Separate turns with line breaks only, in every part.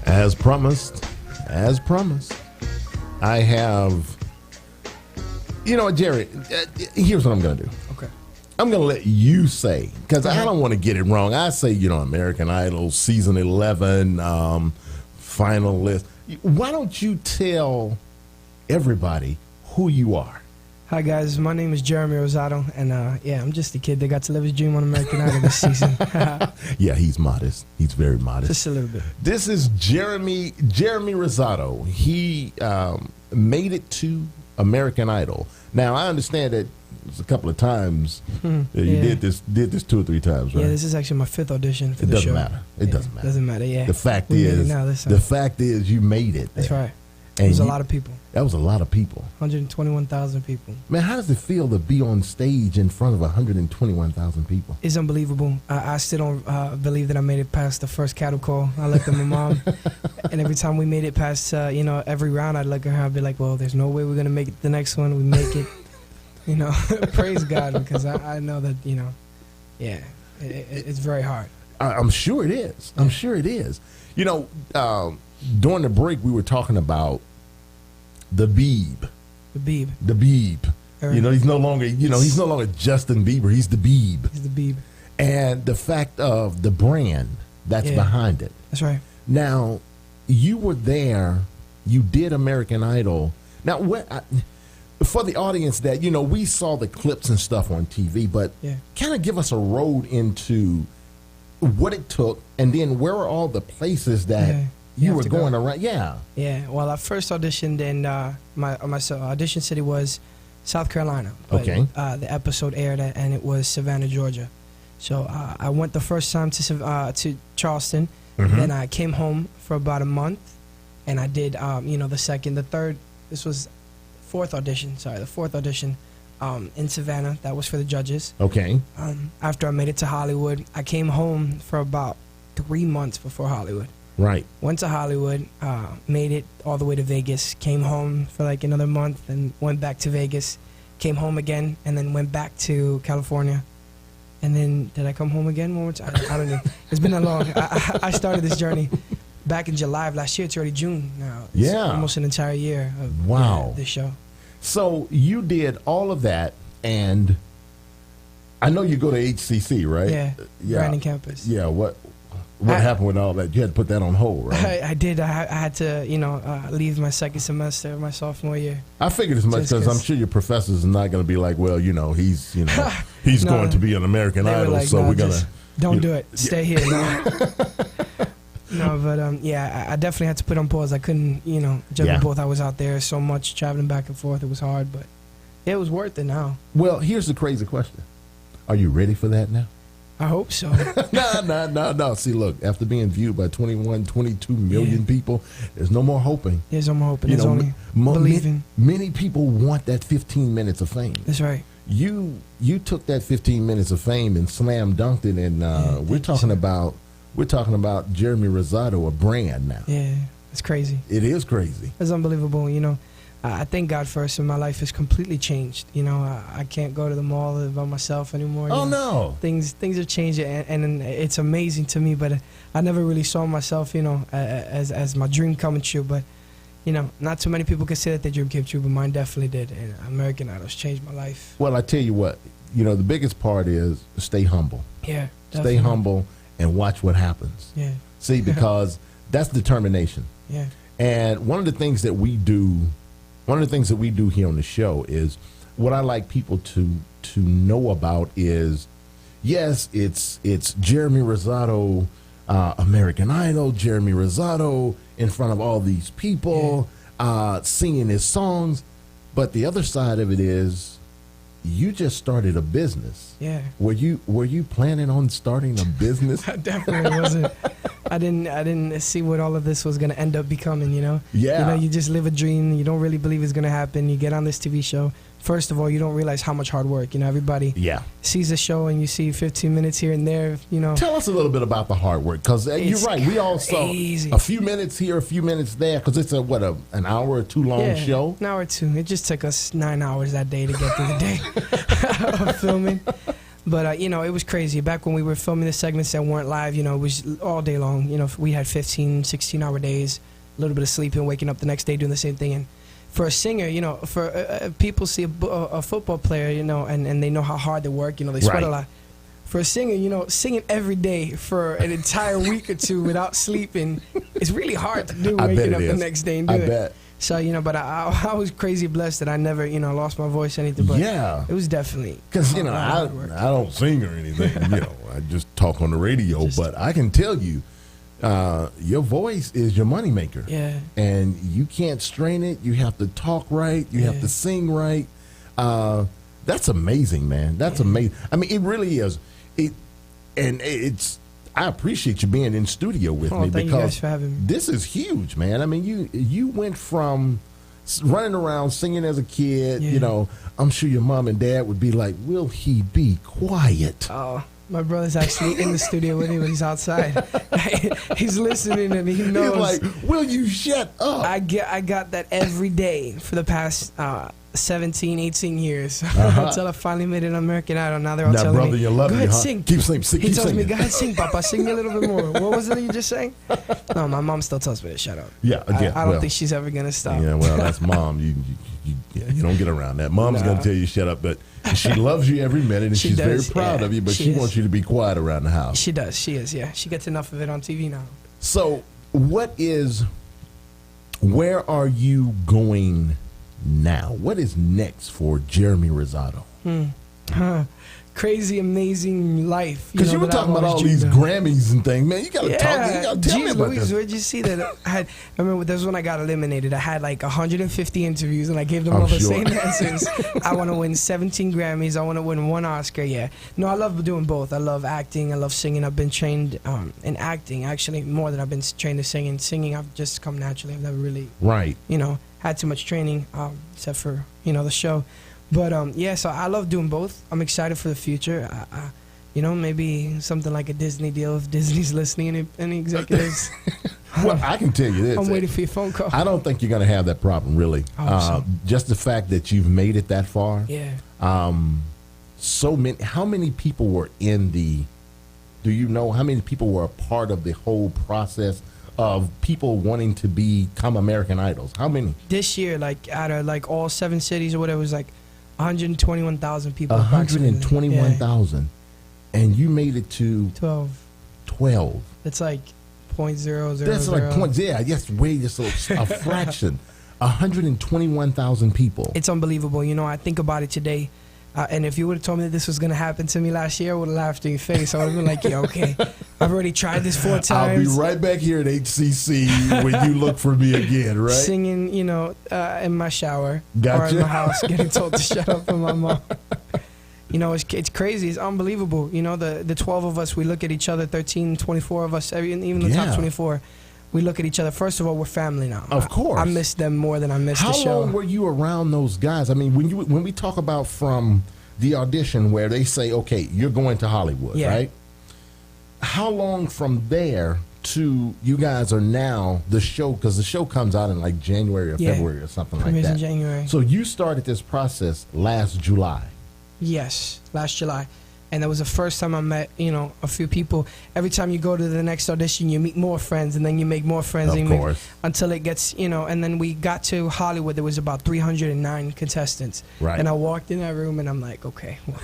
As promised, I have, Jerry, here's what I'm going to do.
Okay.
I'm going to let you say, because I don't want to get it wrong. I say, American Idol, season 11, finalist. Why don't you tell everybody who you are?
Hi, guys. My name is Jeremy Rosado, and I'm just a kid that got to live his dream on American Idol this season.
Yeah, he's modest. He's very modest.
Just a little bit.
This is Jeremy Rosado. He made it to American Idol. Now, I understand that it's a couple of times. You did this 2 or 3 times, right?
Yeah, this is actually my 5th audition for the show.
It doesn't matter.
Doesn't matter. Yeah.
The fact is, you made it.
That's right.
And
it was a lot of people.
That was a lot of people.
121,000 people.
Man, how does it feel to be on stage in front of 121,000 people?
It's unbelievable. I still don't believe that I made it past the first cattle call. I looked at my mom, and every time we made it past, every round, I'd look at her. I'd be like, "Well, there's no way we're gonna make it the next one. We make it." Praise God, because I know that it's very hard.
I'm sure it is. I'm sure it is. During the break, we were talking about the Beeb.
The
Beeb. He's no longer, he's no longer Justin Bieber. He's the Beeb.
He's the Beeb.
And the fact of the brand that's behind it.
That's right.
Now, you were there. You did American Idol. Now, for the audience that, we saw the clips and stuff on TV, but kind of give us a road into what it took, and then where are all the places that you were going around? Yeah.
Well, I first auditioned in my audition city was South Carolina.
Okay.
The episode aired and it was Savannah, Georgia. So I went the first time to Charleston.
Mm-hmm.
Then I came home for about a month, and I did the second, the third. This was the fourth audition in Savannah. That was for the judges.
Okay.
After I made it to Hollywood, I came home for about 3 months before Hollywood.
Right.
Went to Hollywood, made it all the way to Vegas, came home for like another month, and went back to Vegas, came home again, and then went back to California. And then, did I come home again one more time? I don't know. It's been that long. I started this journey back in July of last year. It's already June now. It's almost an entire year of this show.
So you did all of that, and I know you go to HCC, right?
Yeah. Brandon campus.
Yeah, what happened with all that? You had to put that on hold, right?
I did. I had to, leave my second semester of my sophomore year.
I figured as much because I'm sure your professors are not going to be like, well, he's no, going to be an American Idol,
like,
so we're going to...
Don't do it. Stay here. No, but I definitely had to put on pause. I couldn't, juggle both. I was out there so much, traveling back and forth. It was hard, but it was worth it now.
Well, here's the crazy question. Are you ready for that now?
I hope so.
No. See, look, after being viewed by 21, 22 million people, there's no more hoping.
There's no more hoping. There's only believing.
Many people want that 15 minutes of fame.
That's right.
You took that 15 minutes of fame and slam dunked it, and we're talking about Jeremy Rosado, a brand now.
Yeah, it's crazy.
It is crazy.
It's unbelievable. I thank God first, and my life has completely changed. I can't go to the mall by myself anymore.
Oh, no.
Things have changed, and it's amazing to me. But I never really saw myself, as my dream coming true. But not too many people can say that their dream came true, but mine definitely did. And American Idol's changed my life.
Well, I tell you what, the biggest part is stay humble.
Yeah, definitely.
Stay humble and watch what happens.
Yeah.
See, because that's determination.
Yeah.
And one of the things that we do here on the show is what I like people to know about is, yes, it's Jeremy Rosado, American Idol, Jeremy Rosado in front of all these people, singing his songs. But the other side of it is, you just started a business.
Yeah.
Were you planning on starting a business?
I definitely wasn't. I didn't see what all of this was going to end up becoming,
Yeah.
You just live a dream. You don't really believe it's going to happen. You get on this TV show. First of all, you don't realize how much hard work. Everybody sees the show and you see 15 minutes here and there.
Tell us a little bit about the hard work, because you're right. We all saw a few minutes here, a few minutes there, because it's an hour or two long show.
An hour or two. It just took us 9 hours that day to get through the day of filming. But, you know, it was crazy. Back when we were filming the segments that weren't live, you know, it was all day long. You know, we had 15, 16-hour days, a little bit of sleeping, waking up the next day doing the same thing. And for a singer, you know, for people see a football player, you know, and they know how hard they work, you know, they sweat a lot. For a singer, you know, singing every day for an entire week or two without sleeping is really hard to do, waking up the next day and do it. Bet. So, you know, but I was crazy blessed that I never, you know, lost my voice or anything. But it was definitely.
Because, you know, I don't sing or anything, you know, I just talk on the radio. But I can tell you, your voice is your moneymaker.
Yeah.
And you can't strain it. You have to talk right. You have to sing right. That's amazing, man. That's amazing. I mean, it really is. I appreciate you being in studio with me
because
you
guys for having me.
This is huge, man. I mean, you went from running around singing as a kid. You know, I'm sure your mom and dad would be like, "Will he be quiet?"
Oh, my brother's actually in the studio with me when he's outside. He's listening and he knows.
He's like, "Will you shut up?"
I got that every day for the past 17, 18 years until I finally made it on American Idol. Now they're all telling
brother,
me,
you love
go ahead,
huh?
sing.
Keep singing.
He tells me, go ahead, sing, Papa. Sing me a little bit more. What was it that you just sang? No, my mom still tells me to shut up.
Yeah, again,
I don't think she's ever going to stop.
Yeah, well, that's mom. You don't get around that. Mom's going to tell you shut up, but she loves you every minute, and she's very proud of you, but she wants you to be quiet around the house.
She does. She is, yeah. She gets enough of it on TV now.
So where are you going now? What is next for Jeremy Rosado?
Crazy, amazing life.
Because you were talking about all these Grammys and things, man. You got to talk. You got to tell me about
Louise,
this.
where'd you see that? I remember this when I got eliminated. I had like 150 interviews, and I gave them all the same answers. I want to win 17 Grammys. I want to win 1 Oscar. Yeah. No, I love doing both. I love acting. I love singing. I've been trained in acting, actually, more than I've been trained in singing. Singing, I've just come naturally. I've never really, you know, had too much training, except for, you know, the show. But, so I love doing both. I'm excited for the future. You know, maybe something like a Disney deal if Disney's listening, any executives.
Well, I can tell you this.
I'm waiting for your phone call.
I don't think you're going to have that problem, really. Just the fact that you've made it that far.
Yeah.
How many people were do you know how many people were a part of the whole process of people wanting to become American Idols? How many?
This year, like out of like all 7 cities or whatever, it was like 121,000 people.
121,000. And you made it to 12.
That's like 0.000.
That's like just a fraction. 121,000 people.
It's unbelievable. You know, I think about it today. And if you would have told me that this was going to happen to me last year, I would have laughed in your face. I would have been like, yeah, okay. I've already tried this 4 times.
I'll be right back here at HCC when you look for me again, right?
Singing, you know, in my shower.
Gotcha.
Or in my house, getting told to shut up from my mom. You know, it's crazy. It's unbelievable. You know, the 12 of us, we look at each other, 13, 24 of us, even the top 24. We look at each other. First of all, we're family now.
Of course.
I miss them more than I miss the show.
How long were you around those guys? I mean, when we talk about from the audition where they say, okay, you're going to Hollywood, right? How long from there to you guys are now the show, because the show comes out in like January or February or something like that.
In January.
So you started this process last July.
Yes, last July. And that was the first time I met, you know, a few people. Every time you go to the next audition, you meet more friends, and then you make more friends.
Of course.
Until it gets, you know, and then we got to Hollywood. There was about 309 contestants.
Right.
And I walked in that room, and I'm like, okay, well,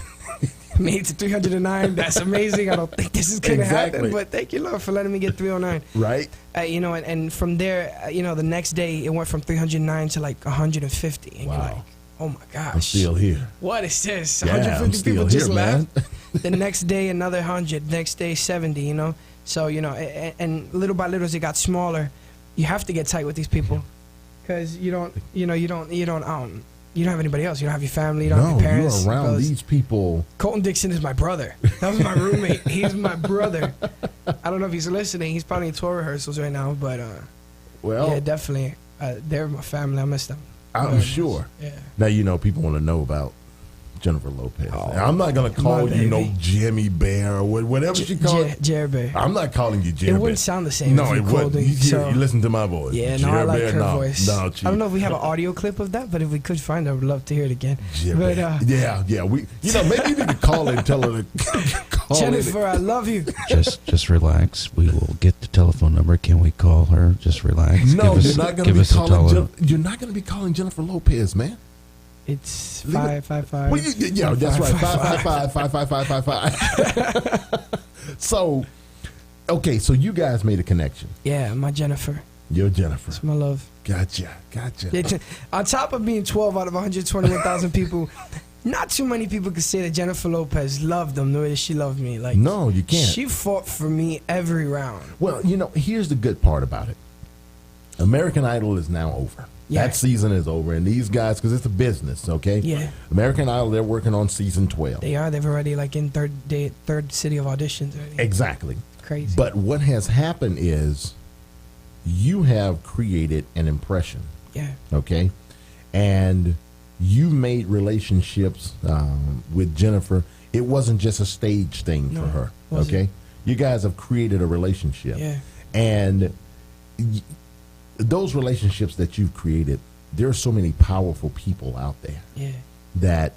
made it to 309. That's amazing. I don't think this is going to happen, but thank you, Lord, for letting me get 309.
Right.
You know, and from there, you know, the next day, it went from 309 to like 150. And you're like, oh my gosh.
I'm still here.
What is this?
Yeah,
150 people just left.
Man.
The next day, another 100. Next day, 70, you know? So, you know, and little by little as it got smaller, you have to get tight with these people. Because you don't have anybody else. You don't have your family. You don't have your parents.
You're around these people.
Colton Dixon is my brother. That was my roommate. He's my brother. I don't know if he's listening. He's probably in tour rehearsals right now. But, yeah, definitely. They're my family. I miss them.
I'm sure.
Yeah.
Now, you know, people want to know about Jennifer Lopez. I'm not going to call you no Jimmy Bear or whatever she called.
Jerry Bear.
I'm not calling you Jimmy
It
Bear.
wouldn't sound the same.
No,
if
it wouldn't. You listen to my voice.
Yeah,
Jerry
no, I like
Bear,
her voice.
No,
I don't know if we have an audio clip of that, but if we could find it, I would love to hear it again.
But, yeah. We, maybe you need to call and tell her to call
Jennifer, I love you.
Just relax. We will get the telephone number. Can we call her? Just relax.
No, you're not going to be calling Jennifer Lopez, man.
It's 555.
Well, yeah, that's right. 555. So, okay, so you guys made a connection.
Yeah, my Jennifer.
Your Jennifer.
That's my love.
Gotcha.
On top of being 12 out of 121,000 people, not too many people could say that Jennifer Lopez loved them the way that she loved me. Like,
no, you can't.
She fought for me every round.
Well, here's the good part about it. American Idol is now over. Yeah. That season is over, and these guys, because it's a business, okay?
Yeah.
American Idol, they're working on season 12.
They are. They've already, in third city of auditions already.
Exactly.
Crazy.
But what has happened is you have created an impression.
Yeah.
Okay? And you made relationships with Jennifer. It wasn't just a stage thing for her, okay? You guys have created a relationship.
Yeah.
And those relationships that you've created, there are so many powerful people out there that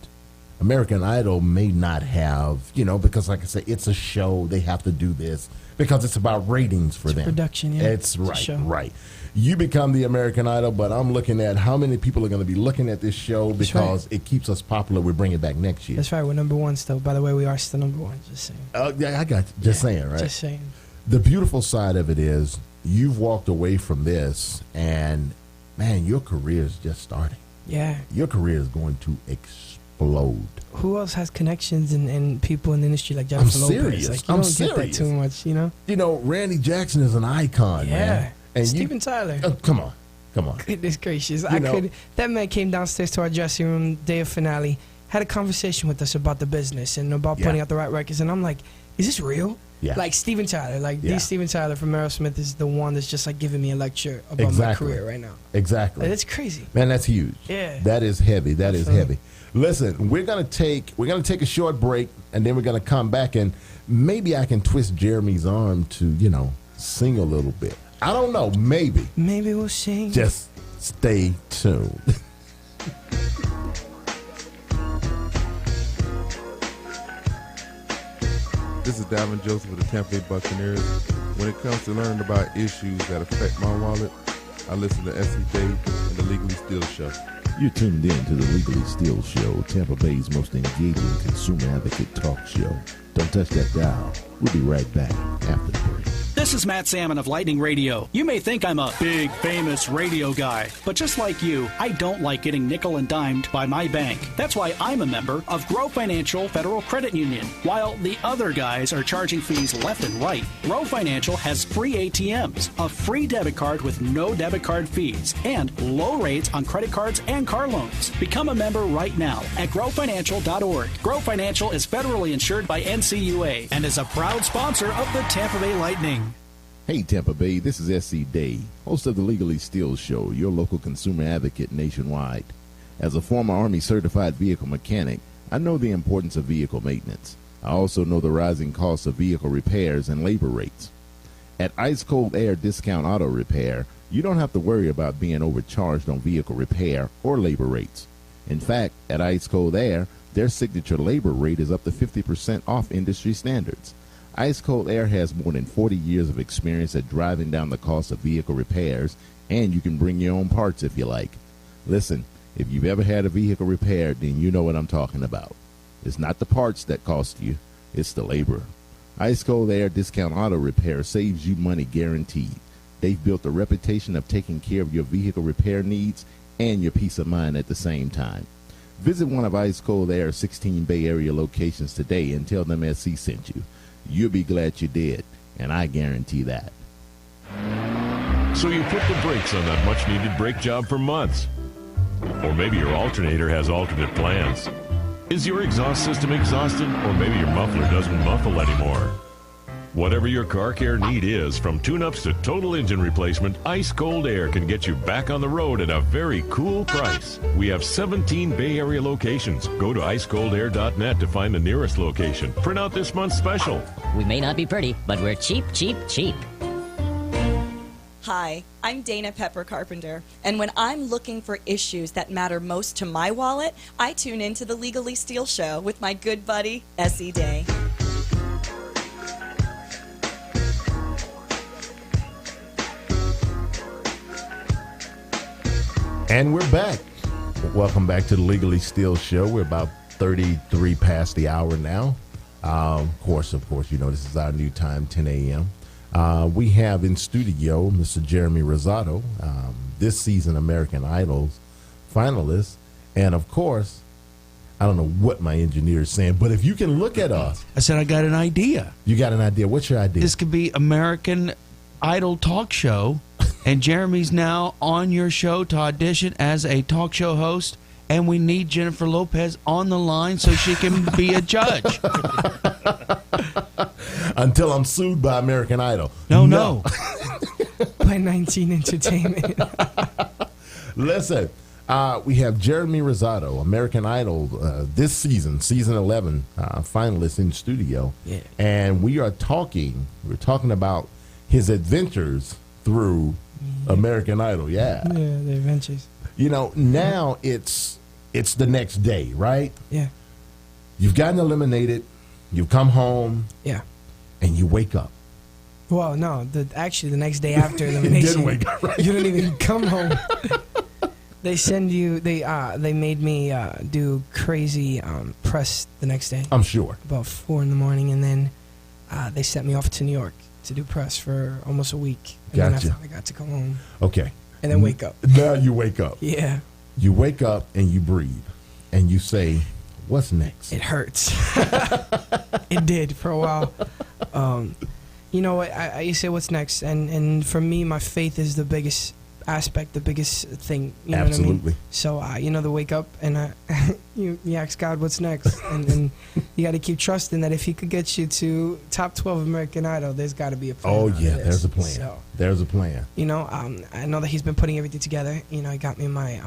American Idol may not have, because like I said, it's a show. They have to do this because it's about ratings for them.
Production, yeah.
It's right. You become the American Idol, but I'm looking at how many people are going to be looking at this show because it keeps us popular. We bring it back next year.
That's right. We're number one still. By the way, we are still number one. Just saying.
Yeah, I got you. Just saying, right?
Just saying.
The beautiful side of it is you've walked away from this, and man, your career is just starting.
Yeah.
Your career is going to explode.
Who else has connections and people in the industry like Jennifer Lopez?
Serious.
Like, you don't get that too much,
Randy Jackson is an icon, man.
And Steven Tyler.
Come on.
Goodness gracious. That man came downstairs to our dressing room, day of finale, had a conversation with us about the business and about putting out the right records. And I'm like, is this real? Yeah. Like Steven Tyler. The Steven Tyler from Aerosmith is the one that's just giving me a lecture about my career right now.
Exactly.
That's crazy.
Man, that's huge.
Yeah.
That is heavy. That is heavy. Listen, we're gonna take a short break, and then we're gonna come back, and maybe I can twist Jeremy's arm to, sing a little bit. I don't know. Maybe.
Maybe we'll sing.
Just stay tuned.
This is Dalvin Joseph of the Tampa Bay Buccaneers. When it comes to learning about issues that affect my wallet, I listen to SC Dave and the Legally Steel Show.
You're tuned in to the Legally Steel Show, Tampa Bay's most engaging consumer advocate talk show. Don't touch that dial. We'll be right back after the break.
This is Matt Salmon of Lightning Radio. You may think I'm a big, famous radio guy, but just like you, I don't like getting nickel and dimed by my bank. That's why I'm a member of Grow Financial Federal Credit Union. While the other guys are charging fees left and right, Grow Financial has free ATMs, a free debit card with no debit card fees, and low rates on credit cards and car loans. Become a member right now at growfinancial.org. Grow Financial is federally insured by NCUA and is a proud sponsor of the Tampa Bay Lightning.
Hey Tampa Bay, this is SC Day, host of the Legally Steel Show, your local consumer advocate nationwide. As a former Army certified vehicle mechanic, I know the importance of vehicle maintenance. I also know the rising costs of vehicle repairs and labor rates. At Ice Cold Air Discount Auto Repair, you don't have to worry about being overcharged on vehicle repair or labor rates. In fact, at Ice Cold Air, their signature labor rate is up to 50% off industry standards. Ice Cold Air has more than 40 years of experience at driving down the cost of vehicle repairs, and you can bring your own parts if you like. Listen, if you've ever had a vehicle repaired, then you know what I'm talking about. It's not the parts that cost you, it's the labor. Ice Cold Air Discount Auto Repair saves you money guaranteed. They've built a reputation of taking care of your vehicle repair needs and your peace of mind at the same time. Visit one of Ice Cold Air's 16 Bay Area locations today and tell them SC sent you. You'll be glad you did, and I guarantee that.
So you put the brakes on that much-needed brake job for months. Or maybe your alternator has alternate plans. Is your exhaust system exhausted, or maybe your muffler doesn't muffle anymore? Whatever your car care need is, from tune-ups to total engine replacement, Ice Cold Air can get you back on the road at a very cool price. We have 17 Bay Area locations. Go to icecoldair.net to find the nearest location. Print out this month's special.
We may not be pretty, but we're cheap, cheap, cheap.
Hi, I'm Dana Pepper Carpenter, and when I'm looking for issues that matter most to my wallet, I tune into the Legally Steal Show with my good buddy, S.E. Day.
And we're back. Welcome back to the Legally Steal Show. We're about 33 past the hour now. Of course, you know, this is our new time, 10 a.m. We have in studio Mr. Jeremy Rosado, this season American Idol's finalist. And, of course, I don't know what my engineer is saying, but if you can look at us.
I said I got an idea.
You got an idea. What's your idea?
This could be American Idol talk show, and Jeremy's now on your show to audition as a talk show host, and we need Jennifer Lopez on the line so she can be a judge.
Until I'm sued by American Idol.
No.
By 19 Entertainment.
Listen, we have Jeremy Rosado, American Idol, this season 11 finalist in studio.
Yeah.
And we're talking about his adventures through American Idol. Yeah,
the adventures.
You know, now it's the next day, right?
Yeah.
You've gotten eliminated. You come home.
Yeah.
And you wake up.
Well, no, actually the next day after elimination,
you didn't wake up, right?
You don't even come home. They send you. They made me do crazy press the next day.
I'm sure.
About 4 a.m, and then they sent me off to New York to do press for almost a week. And
Gotcha.
then I finally got to come home.
Okay.
And then wake up.
Now you wake up.
Yeah.
You wake up and you breathe, and you say, "What's next?"
It hurts. It did for a while. You know what? I say, "What's next?" And for me, my faith is the biggest aspect, the biggest thing. You know
Absolutely.
what I mean? So you know, the wake up and you ask God, "What's next?" and you got to keep trusting that if He could get you to top 12 American Idol, there's got to be a plan.
Oh
out of
yeah,
this.
there's a plan.
So,
there's a plan.
you know, I know that He's been putting everything together. You know, He got me my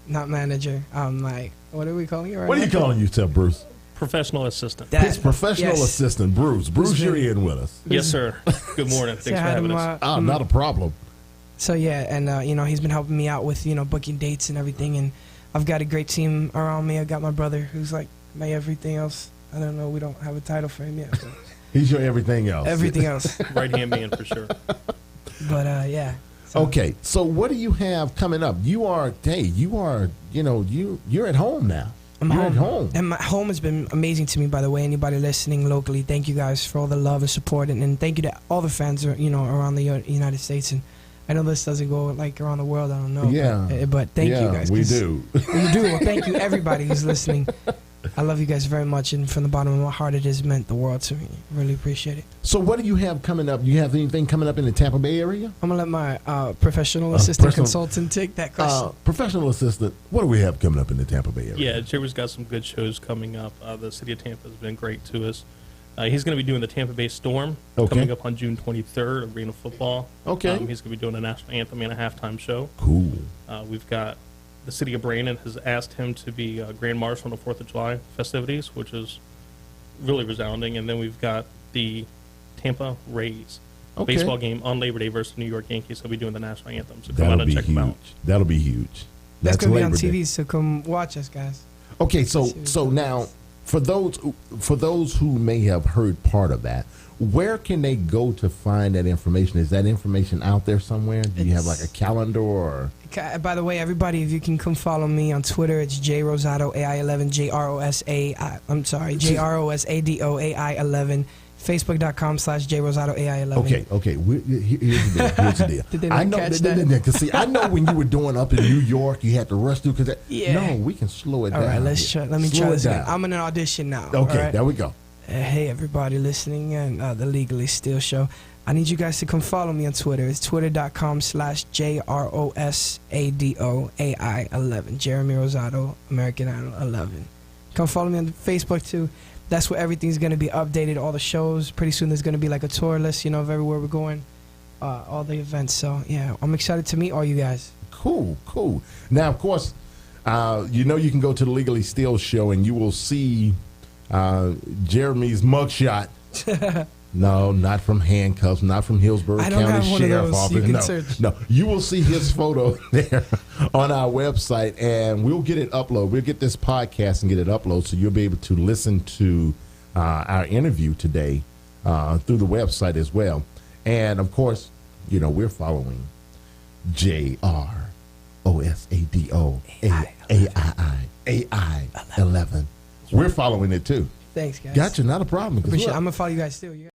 not manager, my, what are we calling it right
What are you
now?
calling yourself, Bruce?
Professional assistant.
His professional
yes.
assistant, Bruce. Bruce, you're in with us.
Yes, sir. Good morning. Thanks for having us.
Not a problem.
So yeah, and you know, he's been helping me out with, you know, booking dates and everything, and I've got a great team around me. I got my brother who's like my everything else. I don't know, we don't have a title for him yet. But
He's your everything else.
everything else.
Right hand man for sure.
But yeah. So,
Okay, so what do you have coming up? You're at home now. You're at home.
And my home has been amazing to me, by the way. Anybody listening locally, thank you guys for all the love and support, and thank you to all the fans, you know, around the United States. And I know this doesn't go like around the world. I don't know.
Yeah.
But thank you guys.
We do.
You do. Well, thank you, everybody who's listening. I love you guys very much, and from the bottom of my heart, it has meant the world to me. Really appreciate it.
So what do you have coming up? You have anything coming up in the Tampa Bay area?
I'm going to let my professional assistant consultant take that question.
Professional assistant, what do we have coming up in the Tampa Bay area?
Yeah, Jerry's got some good shows coming up. The city of Tampa has been great to us. He's going to be doing the Tampa Bay Storm coming up on June 23rd, Arena Football.
Okay.
He's going to be doing a national anthem and a halftime show.
Cool.
We've got the city of Brandon has asked him to be Grand Marshal on the 4th of July festivities, which is really resounding. And then we've got the Tampa Rays baseball game on Labor Day versus the New York Yankees. He'll be doing the national anthem, so come out and check them out.
That'll be huge.
That's going to be on
Labor Day.
TV, so come watch us, guys.
Okay, so now for those who may have heard part of that, where can they go to find that information? Is that information out there somewhere? Do you have like a calendar or?
By the way, everybody, if you can come follow me on Twitter, it's Rosado AI11, JROSADOAI11. Facebook.com/JRosado AI11.
Okay. Here's the deal.
Did they not catch that?
Because see, I know when you were doing up in New York, you had to rush through.
Yeah.
No, we can slow it down.
All right, let's try. Let me try this again.
down.
I'm in an audition now.
Okay,
right?
there we go.
Hey, everybody listening and the Legally Steal Show. I need you guys to come follow me on Twitter. It's twitter.com/JROSADOAI11. Jeremy Rosado, American Idol 11. Come follow me on Facebook too. that's where everything's going to be updated, all the shows. Pretty soon there's going to be like a tour list, you know, of everywhere we're going, all the events. So, yeah, I'm excited to meet all you guys.
Cool. Now, of course, you know you can go to the Legally Still show and you will see Jeremy's mugshot. No, not from handcuffs, not from Hillsborough
I don't
County
have one of
Sheriff
those.
Office.
You can
No,
search.
no, you will see his photo there on our website, and we'll get it uploaded. We'll get this podcast and get it uploaded, so you'll be able to listen to our interview today through the website as well. And of course, you know we're following JROSADO AI 11. We're following it too.
Thanks, guys.
Gotcha, not a problem. 'Cause
Appreciate it.
look,
I'm going to follow you guys too.